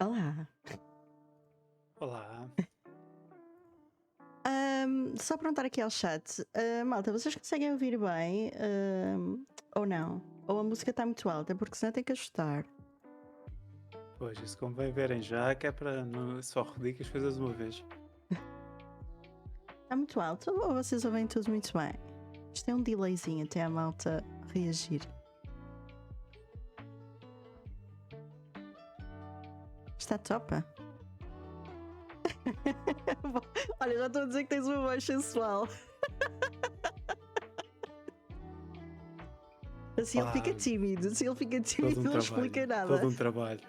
Olá. Olá. Só perguntar aqui ao chat, malta, vocês conseguem ouvir bem ou não? Ou a música está muito alta? Porque senão tem que ajustar. Pois, isso convém verem já, que é para não só repetir as coisas uma vez. Está muito alto ou vocês ouvem tudo muito bem? Isto é um delayzinho até a malta reagir. Está topa? Olha, já estou a dizer que tens uma voz sensual. Assim ele Pá, fica tímido. Assim ele fica todo tímido, um não explica trabalho, nada. todo um trabalho.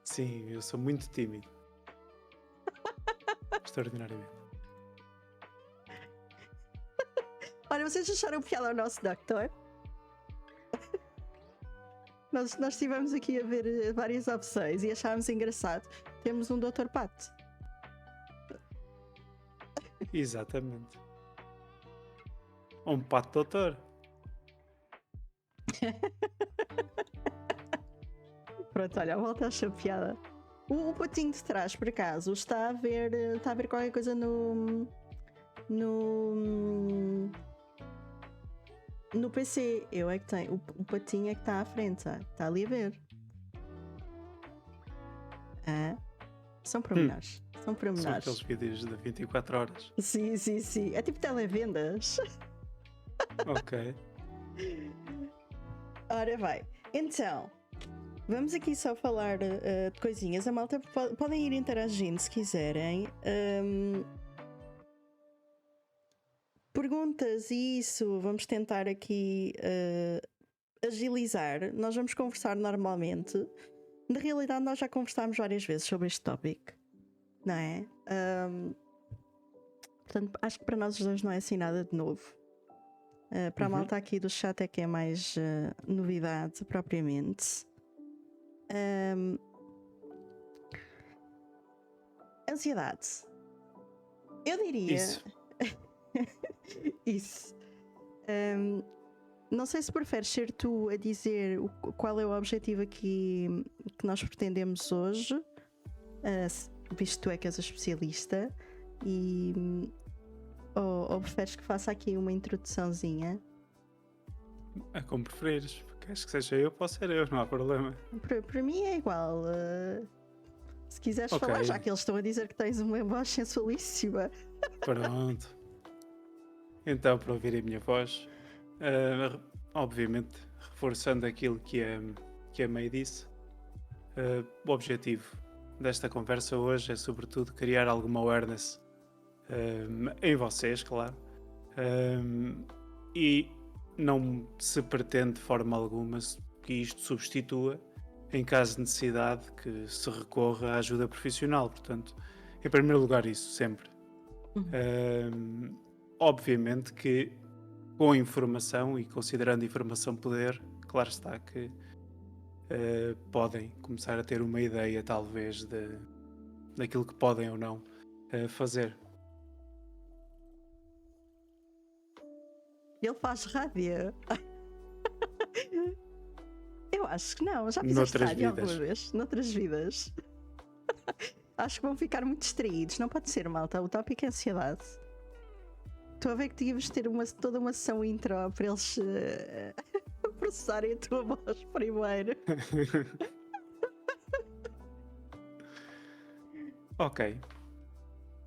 Sim, eu sou muito tímido. Extraordinariamente. Olha, vocês acharam piada ao nosso Doctor? Nós estivemos aqui a ver várias opções e achámos engraçado. Temos um Dr. Pato. Exatamente. Um pato doutor. Pronto, olha, volta a achar piada. O patinho de trás, por acaso, está a ver qualquer coisa no PC. Eu é que tenho. O patinho é que está à frente, está ali a ver. Ah, são pormenores. São São pormenores. aqueles vídeos de 24 horas. Sim, sim, sim. É tipo televendas. Ok. Ora vai. Então, vamos aqui só falar de coisinhas. A malta podem ir interagindo se quiserem. Perguntas e isso, vamos tentar aqui agilizar. Nós vamos conversar normalmente. Na realidade, nós já conversámos várias vezes sobre este tópico, não é? Portanto, acho que para nós os dois não é assim nada de novo. Para a malta aqui do chat é que é mais novidade propriamente. Ansiedade. Eu diria. Isso. Isso. Não sei se preferes ser tu a dizer qual é o objetivo aqui que nós pretendemos hoje, visto que tu é que és a especialista, ou preferes que faça aqui uma introduçãozinha? É como preferires. Queres que seja eu, posso ser eu, não há problema. Para mim é igual. Se quiseres Ok. falar, já que eles estão a dizer que tens uma voz sensualíssima. Pronto. Então, para ouvir a minha voz, obviamente, reforçando aquilo que a May disse, o objetivo desta conversa hoje é, sobretudo, criar alguma awareness em vocês, claro, e não se pretende de forma alguma que isto substitua, em caso de necessidade, que se recorra à ajuda profissional. Portanto, em primeiro lugar, isso sempre. Obviamente que com informação e considerando informação poder, claro está que podem começar a ter uma ideia, talvez, daquilo que podem ou não fazer. Ele faz rádio. Eu acho que não. Já fizeste Noutras rádio alguma vidas. vez? Noutras vidas? Acho que vão ficar muito distraídos. Não pode ser, malta. O tópico é ansiedade. Estou a ver que tínhamos de ter toda uma sessão intro para eles processarem a tua voz primeiro. Ok.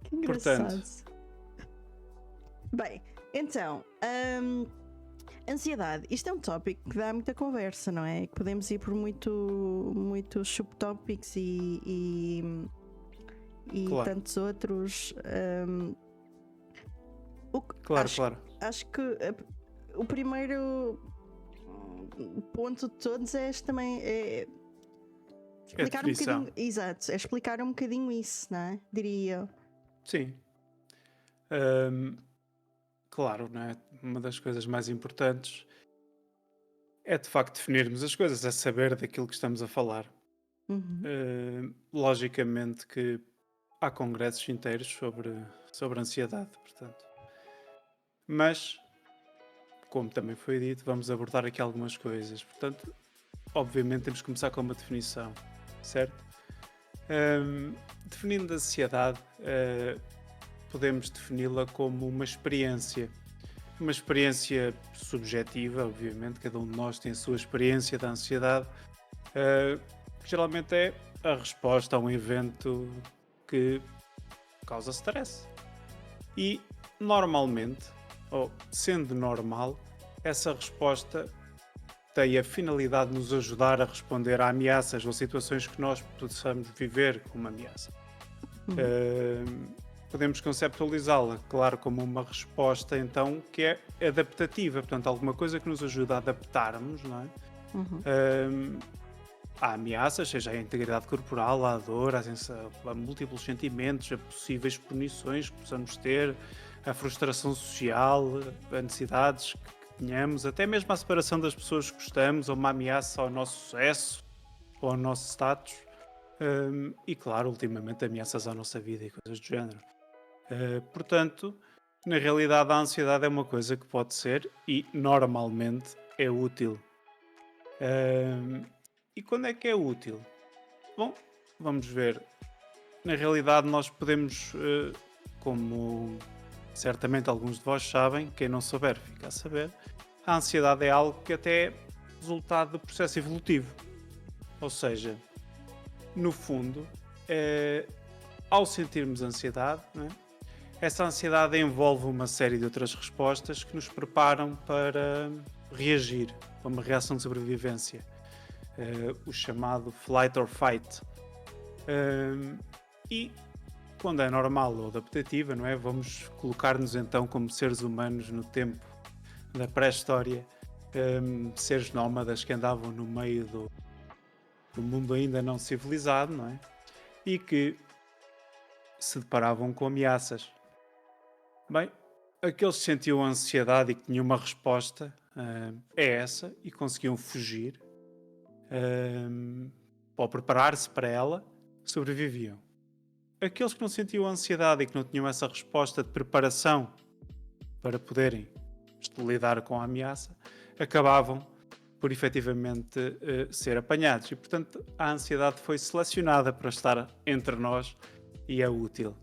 Que engraçado. Portanto, Bem, então, ansiedade. Isto é um tópico que dá muita conversa, não é? Que podemos ir por muitos subtópicos e claro. tantos outros. Claro. Acho que o primeiro ponto de todos é este também. É explicar um bocadinho. Exato, é explicar um bocadinho isso, não é? Diria eu. Sim. Claro, não é? Uma das coisas mais importantes é de facto definirmos as coisas, é saber daquilo que estamos a falar. Logicamente que há congressos inteiros sobre ansiedade, portanto. Mas, como também foi dito, vamos abordar aqui algumas coisas. Portanto, obviamente temos que começar com uma definição, certo? Definindo a ansiedade, podemos defini-la como uma experiência subjetiva, obviamente, cada um de nós tem a sua experiência da ansiedade, que geralmente é a resposta a um evento que causa stress. E normalmente, ou sendo normal, essa resposta tem a finalidade de nos ajudar a responder a ameaças ou situações que nós possamos viver como ameaça. Uhum. Podemos conceptualizá-la, claro, como uma resposta então que é adaptativa, portanto, alguma coisa que nos ajuda a adaptarmos, não é? Uhum. Ahm, a ameaças, seja a integridade corporal, a dor, a múltiplos sentimentos, a possíveis punições que possamos ter, a frustração social, a necessidades que tenhamos, até mesmo a separação das pessoas que gostamos, ou uma ameaça ao nosso sucesso ou ao nosso status. E claro, ultimamente ameaças à nossa vida e coisas do género. Portanto, na realidade, a ansiedade é uma coisa que pode ser e normalmente é útil. Ahm, e quando é que é útil? Bom, vamos ver. Na realidade, nós podemos, como certamente alguns de vós sabem, quem não souber fica a saber, a ansiedade é algo que até é resultado do processo evolutivo. Ou seja, no fundo, ao sentirmos ansiedade, não é? Essa ansiedade envolve uma série de outras respostas que nos preparam para reagir, para uma reação de sobrevivência, o chamado flight or fight. E quando é normal ou adaptativa, não é? Vamos colocar-nos então como seres humanos no tempo da pré-história, seres nómadas que andavam no meio do mundo ainda não civilizado, não é? E que se deparavam com ameaças. Bem, aqueles que sentiam ansiedade e que tinham uma resposta é essa e conseguiam fugir ou preparar-se para ela, sobreviviam. Aqueles que não sentiam ansiedade e que não tinham essa resposta de preparação para poderem lidar com a ameaça, acabavam por efetivamente ser apanhados. E, portanto, a ansiedade foi selecionada para estar entre nós e é útil.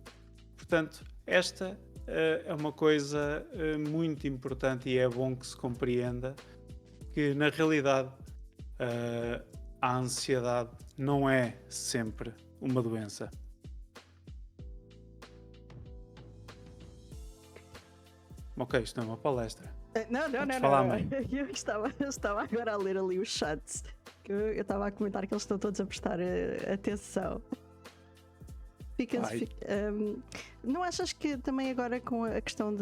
Portanto, esta é uma coisa muito importante e é bom que se compreenda que, na realidade, a ansiedade não é sempre uma doença. Ok, isto não é uma palestra. Não, não, Podes não, falar, não, mãe. não. Eu estava agora a ler ali os chats. Eu estava a comentar que eles estão todos a prestar atenção. Vai. Não achas que também agora com a questão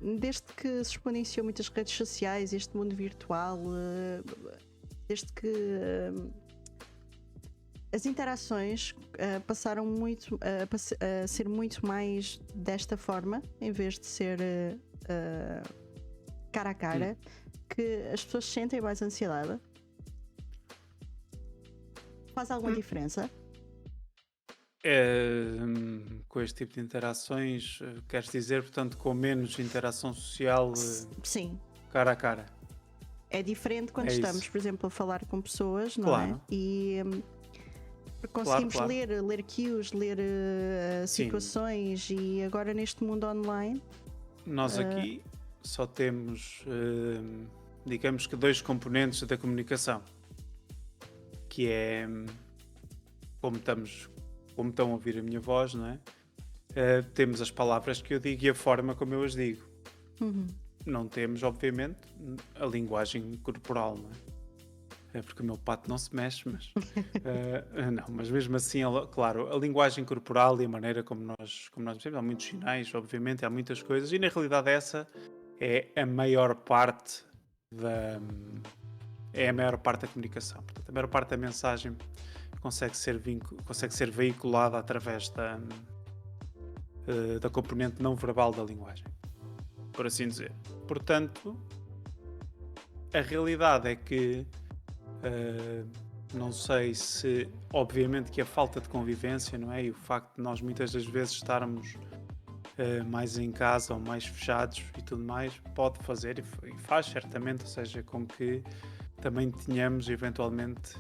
desde que se exponenciou muitas redes sociais, este mundo virtual, desde que as interações passaram muito a ser muito mais desta forma, em vez de ser cara a cara, que as pessoas sentem mais ansiedade? Faz alguma diferença? Com este tipo de interações, queres dizer, portanto, com menos interação social Sim. cara a cara? É diferente quando É estamos, isso. por exemplo, a falar com pessoas, não Claro. é? E conseguimos Claro. ler cues, ler Sim. situações, e agora neste mundo online. Nós aqui só temos, digamos que, dois componentes da comunicação, que é como estão a ouvir a minha voz, não é? Temos as palavras que eu digo e a forma como eu as digo. Uhum. Não temos, obviamente, a linguagem corporal, não é? É porque o meu pato não se mexe, mas não, mas mesmo assim, claro, a linguagem corporal e a maneira como nós mexemos, há muitos sinais, obviamente, há muitas coisas, e na realidade essa é a maior parte da comunicação. Portanto, a maior parte da mensagem consegue ser veiculada através da componente não verbal da linguagem, por assim dizer. Portanto, a realidade é que não sei se, obviamente, que a falta de convivência, não é? E o facto de nós muitas das vezes estarmos mais em casa ou mais fechados e tudo mais, pode fazer e faz certamente, ou seja, com que também tenhamos eventualmente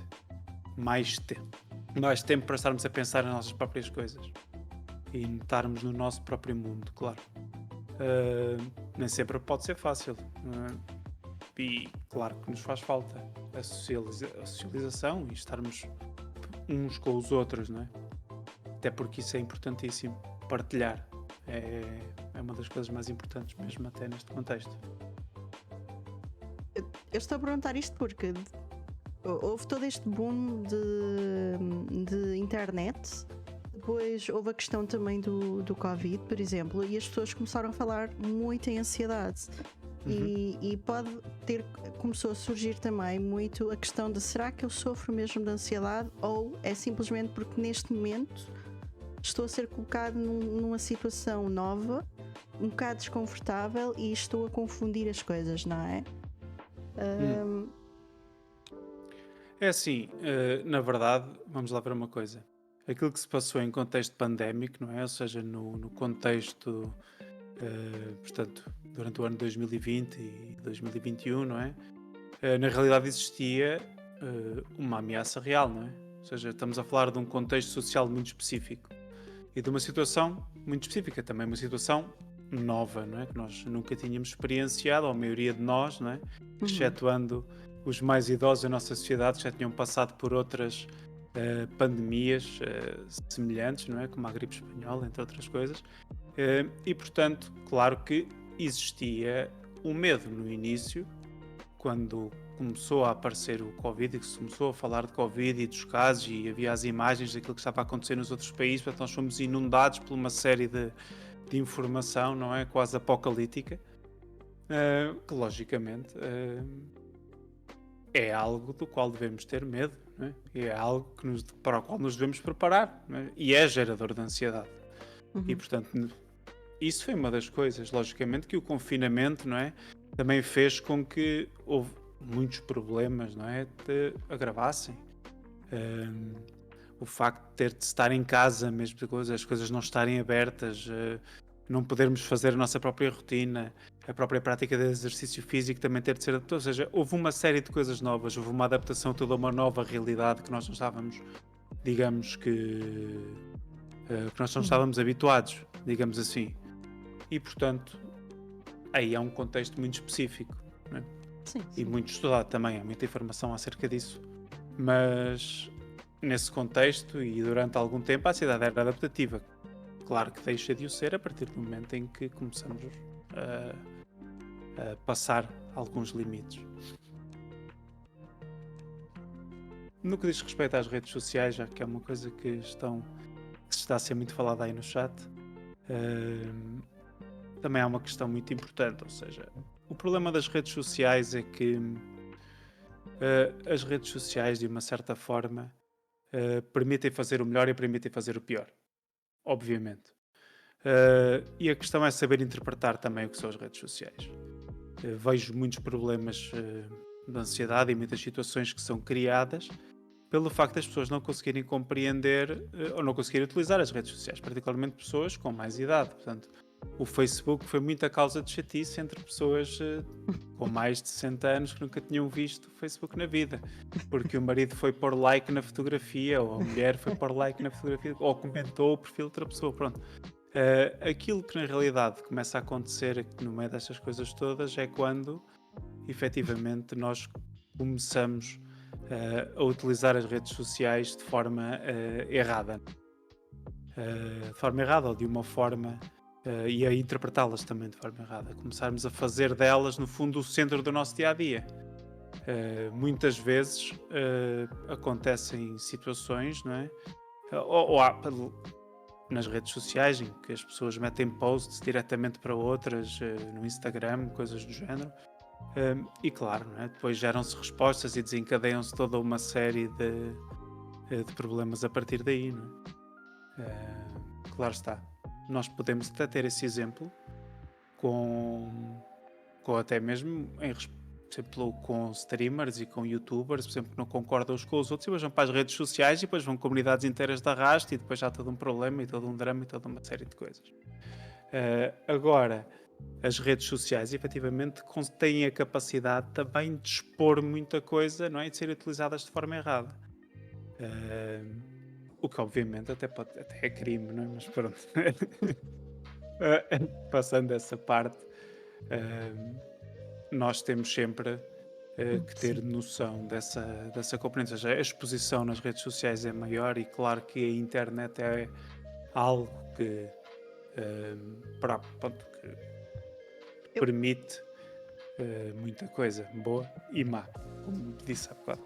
mais tempo. mais tempo para estarmos a pensar nas nossas próprias coisas e estarmos no nosso próprio mundo, claro. Nem sempre pode ser fácil. E claro que nos faz falta a socialização e estarmos uns com os outros, não é? Até porque isso é importantíssimo. Partilhar é, é uma das coisas mais importantes, mesmo até neste contexto. Eu estou a perguntar isto porque houve todo este boom de internet. Depois houve a questão também do Covid, por exemplo, e as pessoas começaram a falar muito em ansiedade. Uhum. E começou a surgir também muito a questão de será que eu sofro mesmo de ansiedade ou é simplesmente porque neste momento estou a ser colocado numa situação nova, um bocado desconfortável e estou a confundir as coisas, não é? É assim, na verdade, vamos lá ver uma coisa. Aquilo que se passou em contexto pandémico, não é? Ou seja, no contexto, portanto, durante o ano 2020 e 2021, não é? Na realidade existia uma ameaça real, não é? Ou seja, estamos a falar de um contexto social muito específico e de uma situação muito específica, também uma situação nova, não é? Que nós nunca tínhamos experienciado, ou a maioria de nós, não é? Uhum. Excetuando os mais idosos da nossa sociedade que já tinham passado por outras pandemias semelhantes, não é? Como a gripe espanhola, entre outras coisas. E portanto, claro que existia o medo no início, quando começou a aparecer o Covid e que se começou a falar de Covid e dos casos e havia as imagens daquilo que estava a acontecer nos outros países, portanto nós fomos inundados por uma série de informação, não é? Quase apocalíptica, que logicamente é algo do qual devemos ter medo, não é? E é algo para o qual nos devemos preparar, não é? E é gerador de ansiedade. E Uhum. portanto, isso foi uma das coisas, logicamente, que o confinamento, não é? Também fez com que houve muitos problemas, não é? De agravassem. Um, o facto de ter de estar em casa, mesmo as coisas não estarem abertas, não podermos fazer a nossa própria rotina, a própria prática de exercício físico também ter de ser adaptada. Ou seja, houve uma série de coisas novas, houve uma adaptação a toda uma nova realidade que nós não estávamos, digamos que nós não Uhum. estávamos habituados, digamos assim. E portanto, aí há um contexto muito específico, não é? Sim, E sim. muito estudado também, há muita informação acerca disso. Mas nesse contexto e durante algum tempo a cidade era adaptativa. Claro que deixa de o ser a partir do momento em que começamos a passar alguns limites. No que diz respeito às redes sociais, já que é uma coisa que se está a ser muito falada aí no chat, uh, também há uma questão muito importante, ou seja, o problema das redes sociais é que as redes sociais, de uma certa forma, permitem fazer o melhor e permitem fazer o pior, obviamente. E a questão é saber interpretar também o que são as redes sociais. Vejo muitos problemas de ansiedade e muitas situações que são criadas pelo facto das pessoas não conseguirem compreender ou não conseguirem utilizar as redes sociais, particularmente pessoas com mais idade. Portanto, o Facebook foi muita causa de chatice entre pessoas com mais de 60 anos que nunca tinham visto o Facebook na vida, porque o marido foi pôr like na fotografia, ou a mulher foi pôr like na fotografia, ou comentou o perfil de outra pessoa. Pronto. Aquilo que na realidade começa a acontecer no meio destas coisas todas é quando efetivamente nós começamos a utilizar as redes sociais de forma errada. De forma errada ou de uma forma e a interpretá-las também de forma errada. Começarmos a fazer delas, no fundo, o centro do nosso dia a dia. Muitas vezes acontecem situações, não é? Ou há, nas redes sociais em que as pessoas metem posts diretamente para outras no Instagram, coisas do género. E claro, não é? Depois geram-se respostas e desencadeiam-se toda uma série de problemas a partir daí. Não é? Claro está. Nós podemos até ter esse exemplo com até mesmo por exemplo, com streamers e com youtubers, por exemplo, que não concordam uns com os outros e depois vão para as redes sociais e depois vão comunidades inteiras de arrasto e depois há todo um problema e todo um drama e toda uma série de coisas. Agora, as redes sociais efetivamente têm a capacidade também de expor muita coisa, não é? E de ser utilizadas de forma errada. O que obviamente até é crime, não é? Mas pronto. Passando essa parte, eh, nós temos sempre que ter Sim. noção dessa componente. Ou seja, a exposição nas redes sociais é maior e claro que a internet é algo que, pronto, que Eu, permite muita coisa boa e má, como disse há bocado.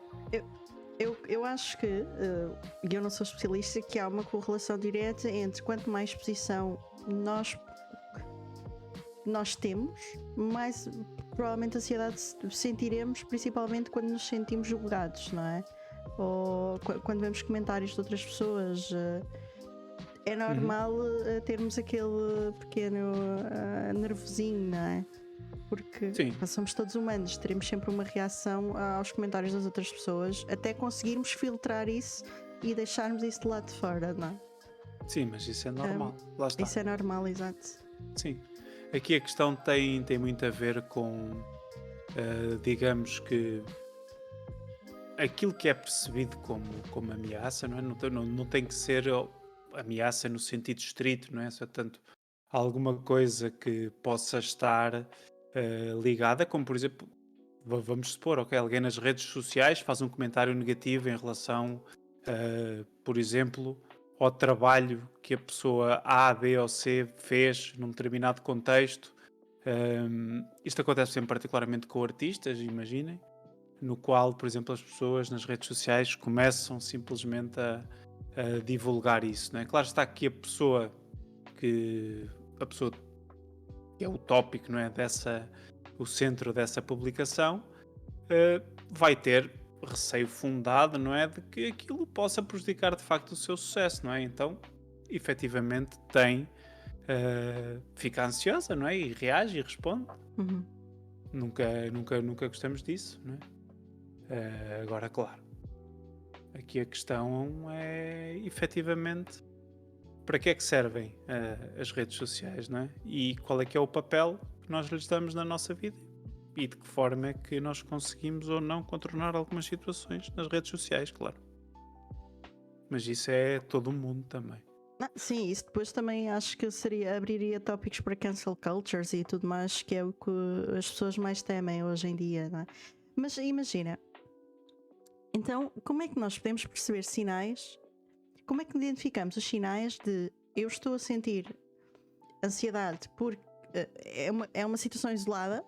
eu, eu acho que, e eu não sou especialista, que há uma correlação direta entre quanto mais exposição nós temos, mais provavelmente ansiedade sentiremos, principalmente quando nos sentimos julgados, não é? Ou quando vemos comentários de outras pessoas. É Uhum. normal termos aquele pequeno nervosinho, não é? Porque Sim, pá, somos todos humanos, teremos sempre uma reação aos comentários das outras pessoas, até conseguirmos filtrar isso e deixarmos isso de lado de fora, não é? sim, mas isso é Um, normal. Lá está. isso é normal, exato. Sim. Aqui a questão tem muito a ver com, digamos que aquilo que é percebido como ameaça, não é? Não tem que ser ameaça no sentido estrito, não é? Só tanto alguma coisa que possa estar ligada, como por exemplo, vamos supor, ok, alguém nas redes sociais faz um comentário negativo em relação, por exemplo, ao trabalho que a pessoa A, B ou C fez num determinado contexto. Isto acontece sempre particularmente com artistas, imaginem no qual, por exemplo, as pessoas nas redes sociais começam simplesmente a divulgar isso, não é? Claro está que a pessoa que é o tópico, não é? O centro dessa publicação, vai ter receio fundado, não é? De que aquilo possa prejudicar de facto o seu sucesso, não é? Então, efetivamente, fica ansiosa, não é? E reage e responde. Uhum. Nunca gostamos disso, não é? Agora, claro, aqui a questão é efetivamente para que é que servem as redes sociais, não é? E qual é que é o papel que nós lhes damos na nossa vida e de que forma é que nós conseguimos ou não contornar algumas situações nas redes sociais, claro. Mas isso é todo o mundo também. Sim, isso depois também acho que abriria tópicos para cancel cultures e tudo mais, que é o que as pessoas mais temem hoje em dia, não é? Mas imagina, então como é que nós podemos perceber sinais? Como é que identificamos os sinais de eu estou a sentir ansiedade porque é uma situação isolada,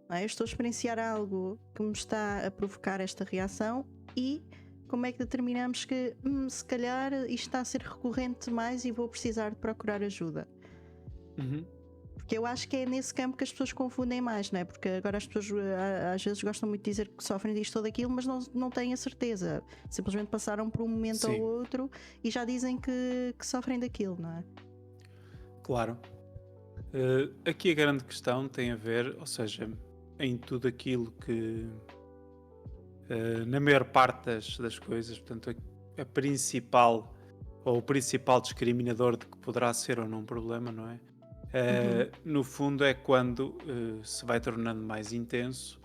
não é? Eu estou a experienciar algo que me está a provocar esta reação e como é que determinamos que se calhar isto está a ser recorrente demais e vou precisar de procurar ajuda? Uhum. Porque eu acho que é nesse campo que as pessoas confundem mais, não é? Porque agora as pessoas às vezes gostam muito de dizer que sofrem disto ou daquilo, mas não têm a certeza. Simplesmente passaram por um momento ou Sim, outro e já dizem que sofrem daquilo, não é? claro. Aqui a grande questão tem a ver, ou seja, em tudo aquilo que, na maior parte das coisas, portanto, a principal ou o principal discriminador de que poderá ser ou não um problema, não é? Uhum. No fundo, é quando se vai tornando mais intenso,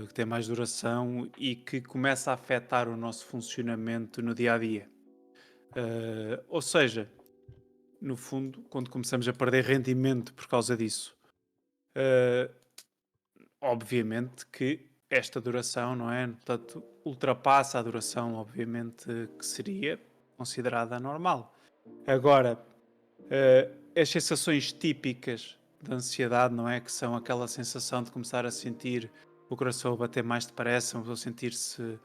que tem mais duração e que começa a afetar o nosso funcionamento no dia a dia. Ou seja, no fundo, quando começamos a perder rendimento por causa disso. Uh, Obviamente que esta duração, não é? Portanto, ultrapassa a duração, obviamente, que seria considerada normal. Agora, as sensações típicas da ansiedade, não é? Que são aquela sensação de começar a sentir o coração a bater mais depressa, uma pessoa sentir-se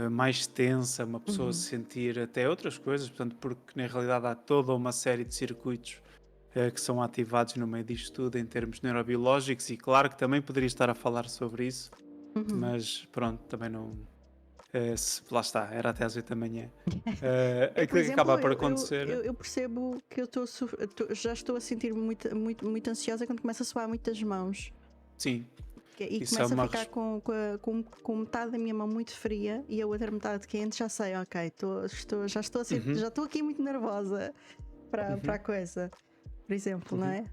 mais tensa, uma pessoa Uhum. sentir até outras coisas, portanto, porque na realidade há toda uma série de circuitos que são ativados no meio disto tudo em termos neurobiológicos e claro que também poderia estar a falar sobre isso, Uhum. mas pronto, também não. Lá está, era até às 8 da manhã. Eu, por Aquilo que exemplo, acaba por acontecer. eu percebo que já estou a sentir muito ansiosa quando começa a suar muitas mãos. Sim, E isso é começo a uma. ficar com metade da minha mão muito fria e a outra metade quente, já sei, ok, Uhum, já estou aqui muito nervosa para a uhum, coisa, por exemplo, não uhum. é?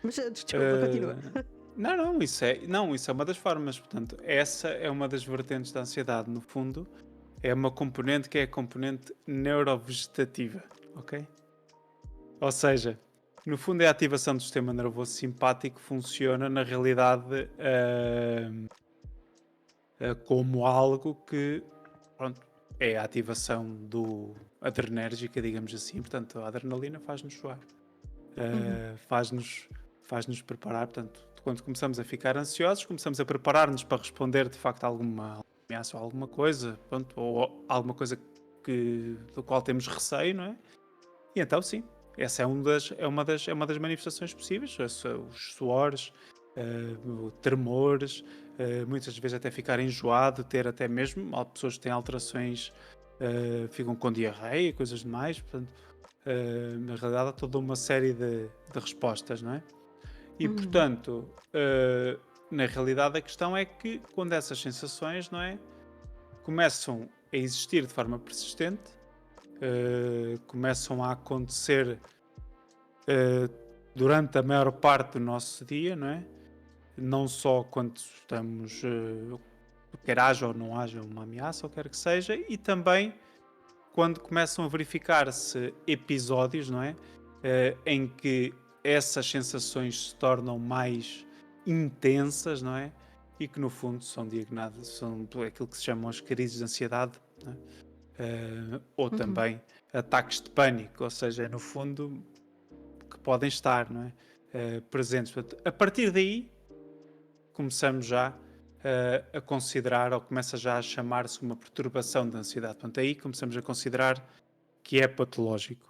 Mas desculpa, continua. Eh, não, isso é uma das formas. Portanto, essa é uma das vertentes da ansiedade, no fundo, é uma componente que é a componente neurovegetativa, ok? Ou seja, no fundo é a ativação do sistema nervoso simpático, funciona na realidade como algo que, pronto, é a ativação do adrenérgica, digamos assim. Portanto, a adrenalina faz-nos suar, Uhum. faz-nos preparar. Portanto, quando começamos a ficar ansiosos, começamos a preparar-nos para responder de facto a alguma ameaça ou alguma coisa, pronto, ou alguma coisa do qual temos receio, não é? E então, sim, essa é uma das manifestações possíveis, os suores, tremores, muitas vezes até ficar enjoado, ter até mesmo, há pessoas que têm alterações, ficam com diarreia, coisas demais, portanto, na realidade há toda uma série de respostas, não é? E Uhum. portanto, na realidade a questão é que quando essas sensações, não é, começam a existir de forma persistente, começam a acontecer eh, durante a maior parte do nosso dia, não é? Não só quando estamos, quer haja ou não haja uma ameaça, ou quer que seja, e também quando começam a verificar-se episódios, não é? Em que essas sensações se tornam mais intensas, não é? E que no fundo são diagnosticadas, são aquilo que se chamam as crises de ansiedade, não é? Ou Uhum. também ataques de pânico, ou seja, no fundo que podem estar, não é? Presentes. Portanto, a partir daí começamos já a considerar, ou começa já a chamar-se uma perturbação da ansiedade. Portanto, aí começamos a considerar que é patológico.